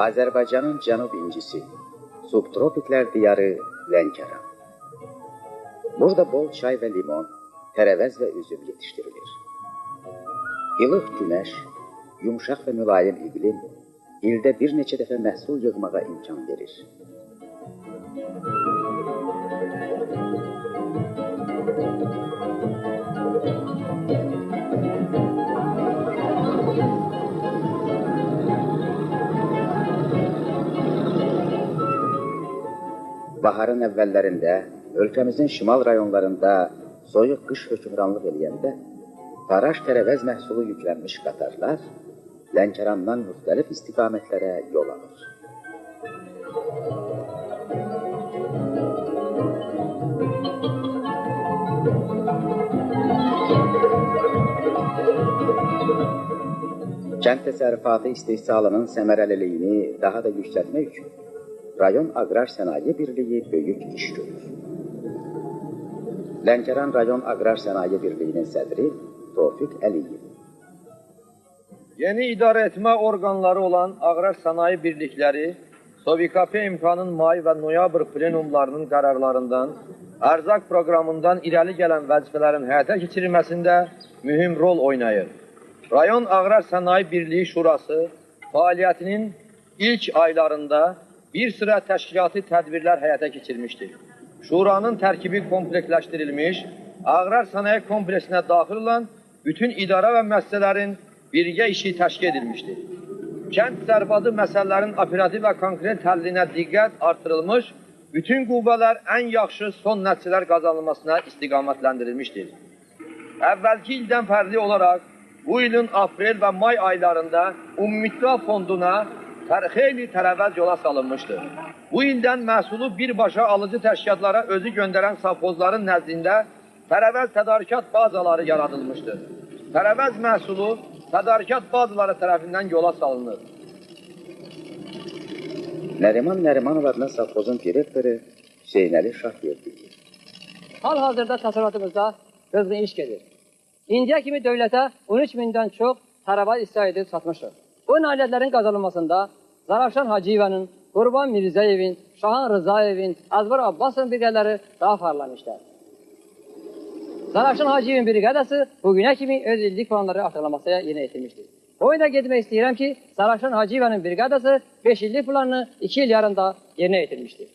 Azərbaycanın cənub incisi, subtropiklər diyarı Lənkəran. Burada bol çay və limon, tərəvəz və üzüm yetişdirilir. İlıq günəş, yumşaq və mülayim iqlim ildə bir neçə dəfə məhsul yığmağa imkan verir. Baharın əvvəllərində ölkəmizin şimal rayonlarında soyuq qış hökmranlıq eləyəndə faraş tərəvəz məhsulu yüklənmiş qatarlar Lənkərandan müxtəlif istiqamətlərə yol alır. Kənd təsərrüfatı istehsalının səmərəliliyini daha da yüksəltmək üçün Rayon Aqrar Sənaye Birliyi böyük iş görür. Lənkəran Rayon Aqrar Sənaye Birliyinin sədri Tofiq Əliyev. Yeni idarə etmə orqanları olan Aqrar Sənaye Birlikləri, SOVİKP imkanın may və noyabr plenumlarının qərarlarından, ərzaq proqramından irəli gələn vəzifələrin həyata keçirilməsində mühüm rol oynayır. Rayon Aqrar Sənaye Birliyi Şurası fəaliyyətinin ilk aylarında bir sıra təşkilati tədbirlər həyata keçirmişdir. Şuranın tərkibi kompleksləşdirilmiş, Aqrar Sənaye kompleksinə daxil olan bütün idara və müəssisələrin birgə işi təşkil edilmişdir. Kənd təsərrüfatı məsələlərin operativ və konkret həllinə diqqət artırılmış, bütün qüvvələr ən yaxşı son nəticələr qazanılmasına istiqamətləndirilmişdir. Əvvəlki ildən fərqli olaraq, bu ilin aprel və may aylarında Ümumiliklər Fonduna xeyli tərəvəz yola salınmışdır. Bu ildən məhsulu birbaşa alıcı təşkilatlara özü göndərən savxozların nəzdində tərəvəz tədarükat bazaları yaradılmışdır. Tərəvəz məhsulu tədarükat bazaları tərəfindən yola salınır. Nəriman Nərimanov adına savxozun direktoru Hüseynəli Şahyev deyir. Hal-hazırda təsərrüfatımızda qızğın iş gedir. İndiyə kimi dövlətə 13 mindən çox tərəvəz islah edib satmışıq. Bu nailiyyətlərin qazanılmasında Zarafşan Hacıyevənin, Qurban Mirzəyevin, Şahan Rızayevin, Azbar Abbasovun briqadları daha fərqlənmişlər. Zarafşan Hacıyevin briqadası bugünə kimi öz illik planları artırılmasına yerinə yetirmişdir. O yüzden getmək istəyirəm ki, Zarafşan Hacıyevənin briqadası 5 illik planını 2 il yarımda yerinə yetirmişdir.